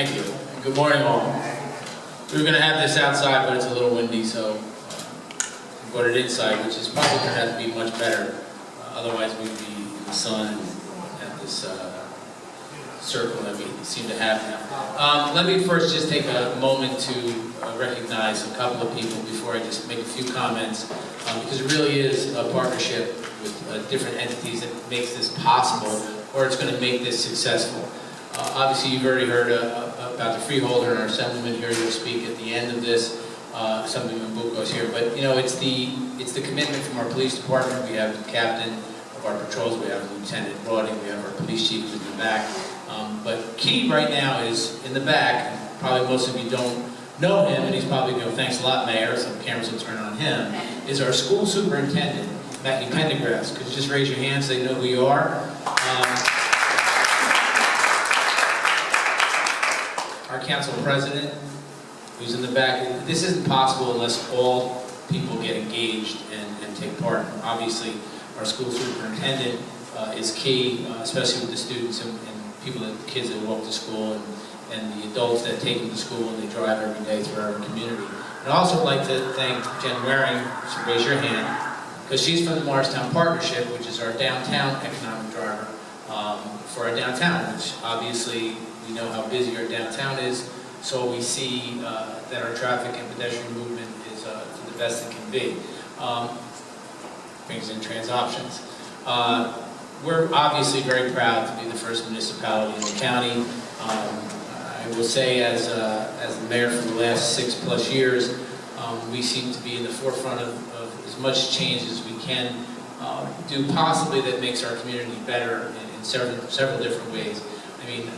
Thank you. Good morning, all. We were going to have this outside, but it's a little windy, so we brought it inside, which is probably going to have to be much better. Otherwise, we'd be in the sun at this circle that we seem to have now. Let me first just take a moment to recognize a couple of people before I just make a few comments, because it really is a partnership with different entities that makes this possible, or it's going to make this successful. Obviously, you've already heard about the freeholder and our assemblyman here to speak at the end of this. Assemblyman Bucco's here, but you know, it's the commitment from our police department. We have the captain of our patrols, we have Lieutenant Roding, we have our police chief who's in the back. But key right now is in the back, and probably most of you don't know him, and he's probably going, thanks a lot, Mayor, so the cameras will turn on him, is our school superintendent, Mackie Pendergrass. Could you just raise your hand so they know who you are? Our council president, who's in the back. This isn't possible unless all people get engaged and take part. Obviously, our school superintendent is key, especially with the students and people, the kids that walk to school and the adults that take them to school and they drive every day through our community. And I'd also like to thank Jen Waring, so raise your hand, because she's from the Morristown Partnership, which is our downtown economic driver for our downtown, which obviously we know how busy our downtown is, so we see that our traffic and pedestrian movement is to the best it can be. Brings in trans options. We're obviously very proud to be the first municipality in the county. I will say, as the mayor for the last 6+ years, we seem to be in the forefront of as much change as we can do possibly that makes our community better in several different ways. I mean,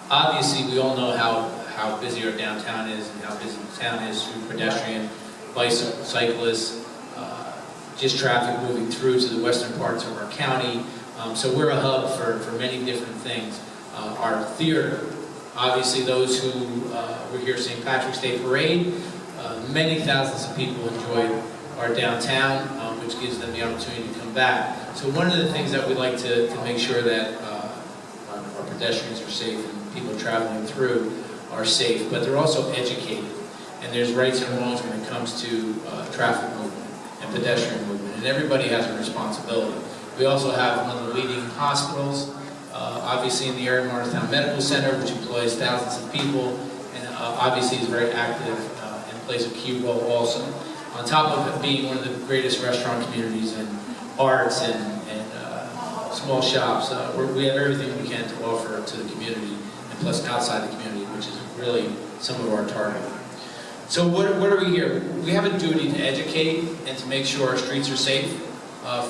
obviously we all know how busy our downtown is and how busy the town is through pedestrian, bicycle, cyclists, just traffic moving through to the western parts of our county. So we're a hub for many different things. Our theater, obviously those who were here St. Patrick's Day Parade, many thousands of people enjoyed our downtown, which gives them the opportunity to come back. So one of the things that we like to make sure that our pedestrians are safe and people traveling through are safe, but they're also educated. And there's rights and wrongs when it comes to traffic movement and pedestrian movement, and everybody has a responsibility. We also have one of the leading hospitals, obviously in the area, Morristown Medical Center, which employs thousands of people, and obviously is very active and plays a key role also. On top of it being one of the greatest restaurant communities and arts and small shops, we have everything we can to offer to the community, and plus outside the community, which is really some of our target. So what are we here? We have a duty to educate and to make sure our streets are safe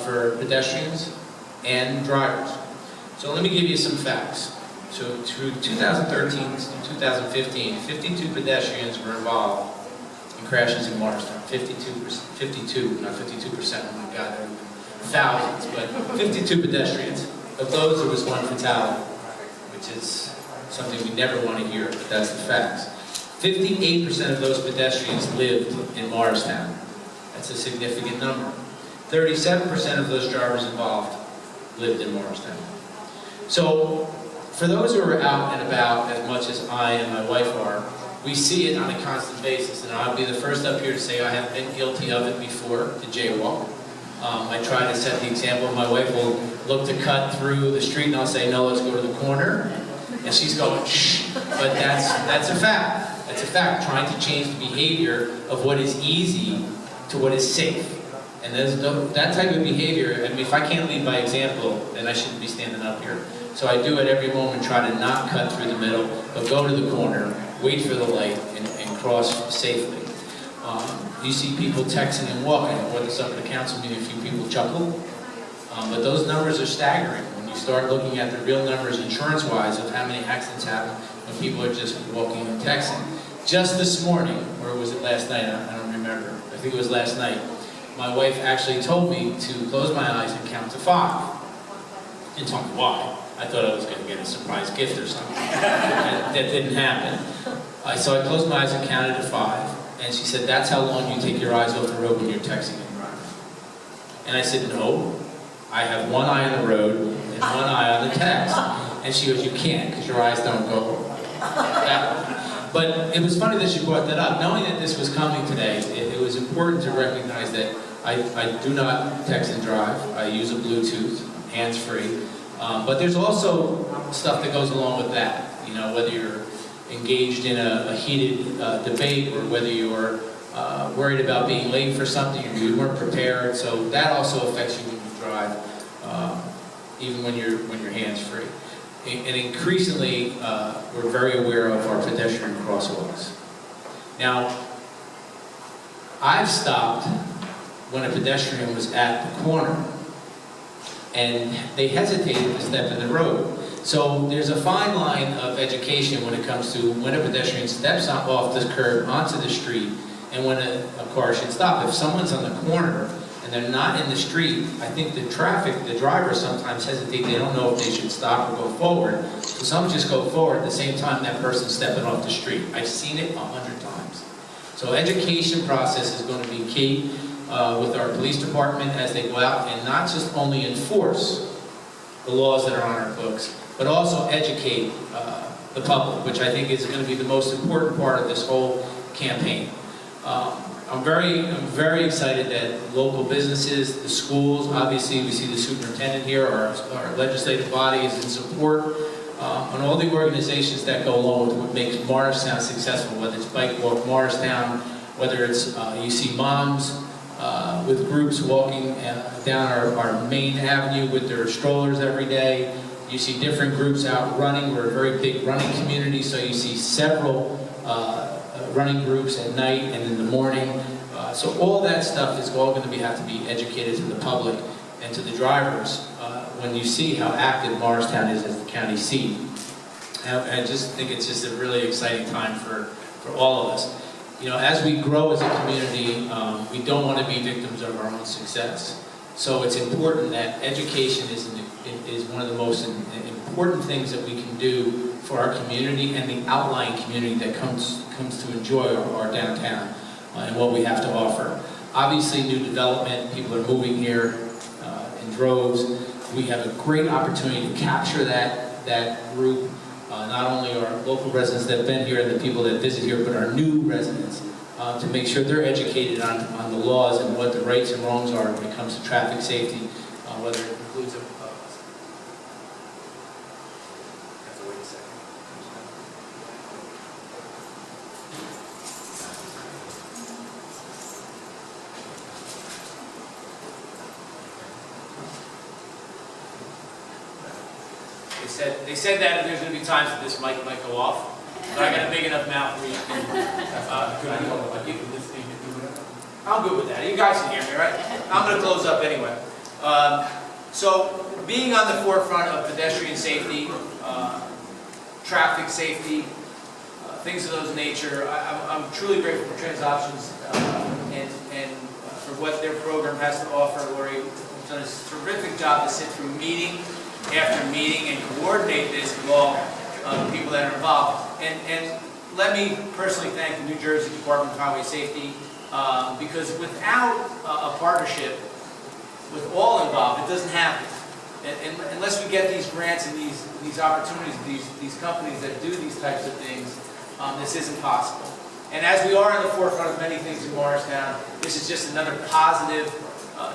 for pedestrians and drivers. So let me give you some facts. So through 2013 to 2015, 52 pedestrians were involved in crashes in Morristown. 52, not 52%, oh my God, there were thousands, but 52 pedestrians. Of those, there was one fatality, which is something we never want to hear, but that's the facts. 58% of those pedestrians lived in Morristown. That's a significant number. 37% of those drivers involved lived in Morristown. So, for those who are out and about as much as I and my wife are, we see it on a constant basis. And I'll be the first up here to say I have been guilty of it before, the jaywalk. I try to set the example. My wife will look to cut through the street and I'll say, no, let's go to the corner. And she's going, shh. But that's a fact. That's a fact. Trying to change the behavior of what is easy to what is safe. And that type of behavior, I mean, if I can't lead by example, then I shouldn't be standing up here. So I do at every moment try to not cut through the middle, but go to the corner, wait for the light, and cross safely. You see people texting and walking. I brought this up at the council meeting, a few people chuckled. But those numbers are staggering when you start looking at the real numbers insurance-wise of how many accidents happen when people are just walking and texting. Just this morning, or was it last night? I don't remember. I think it was last night. My wife actually told me to close my eyes and count to 5. Didn't tell me why. I thought I was going to get a surprise gift or something. That didn't happen. So I closed my eyes and counted to 5. And she said, that's how long you take your eyes off the road when you're texting and driving. And I said, no. I have one eye on the road and one eye on the text. And she goes, you can't because your eyes don't go But it was funny that you brought that up. Knowing that this was coming today, it was important to recognize that I do not text and drive. I use a Bluetooth, hands-free. But there's also stuff that goes along with that. You know, whether you're engaged in a heated debate, or whether you're worried about being late for something, or you weren't prepared. So that also affects you when you drive, even when you're hands-free. And increasingly, we're very aware of our pedestrian crosswalks. Now, I've stopped when a pedestrian was at the corner and they hesitated to step in the road. So there's a fine line of education when it comes to when a pedestrian steps off the curb onto the street and when a car should stop. If someone's on the corner and they're not in the street, I think the drivers sometimes hesitate. They don't know if they should stop or go forward. So some just go forward at the same time that person's stepping off the street. I've seen it 100 times. So education process is going to be key with our police department as they go out and not just only enforce the laws that are on our books, but also educate the public, which I think is going to be the most important part of this whole campaign. I'm very excited that local businesses, the schools, obviously we see the superintendent here, our legislative body is in support, and all the organizations that go along with what makes Morristown successful, whether it's Bike Walk Morristown, whether it's you see moms with groups walking down our main avenue with their strollers every day. You see different groups out running. We're a very big running community, so you see several running groups at night and in the morning. So all that stuff is all going to have to be educated to the public and to the drivers when you see how active Morristown is as the county seat. I just think it's just a really exciting time for all of us. You know, as we grow as a community, we don't want to be victims of our own success. So it's important that education is one of the most important things that we can do for our community and the outlying community that comes to enjoy our downtown and what we have to offer. Obviously, new development, people are moving here in droves. We have a great opportunity to capture that group. Not only our local residents that have been here and the people that visit here, but our new residents, to make sure they're educated on the laws and what the rights and wrongs are when it comes to traffic safety, whether it includes a... wait a second. They said that there's going to be times that this mic might go off, but I got a big enough mouth where you can. I'm good with that. You guys can hear me, right? I'm going to close up anyway. So, being on the forefront of pedestrian safety, traffic safety, things of those nature, I'm truly grateful for TransOptions and for what their program has to offer. Lori has done a terrific job to sit through meeting after meeting and coordinate this with all the people that are involved. And let me personally thank the New Jersey Department of Highway Safety, because without a partnership with all involved, it doesn't happen. And unless we get these grants and these opportunities, these companies that do these types of things, this isn't possible. And as we are in the forefront of many things in Morristown, this is just another positive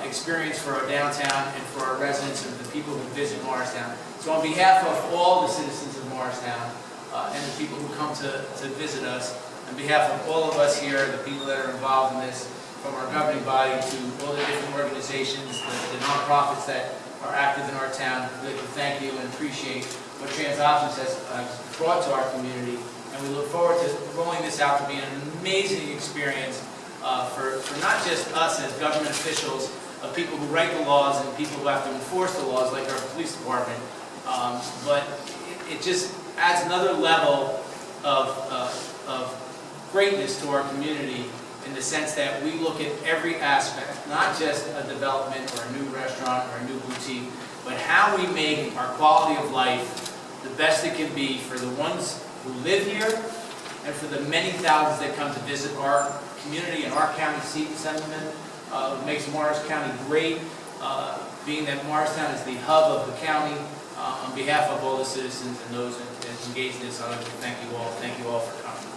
experience for our downtown and for our residents and the people who visit Morristown. So on behalf of all the citizens of Morristown and the people who come to visit us, on behalf of all of us here, the people that are involved in this, from our governing body to all the different organizations, the nonprofits that are active in our town, we'd like to thank you and appreciate what TransOptions has brought to our community. And we look forward to rolling this out to be an amazing experience for not just us as government officials, of people who write the laws and people who have to enforce the laws, like our police department, but it just adds another level of greatness to our community in the sense that we look at every aspect, not just a development or a new restaurant or a new boutique, but how we make our quality of life the best it can be for the ones who live here and for the many thousands that come to visit our community and our county seat in Sentiment. Makes Morris County great, being that Morristown is the hub of the county. On behalf of all the citizens and those engaged in this, I'd like to thank you all. Thank you all for coming.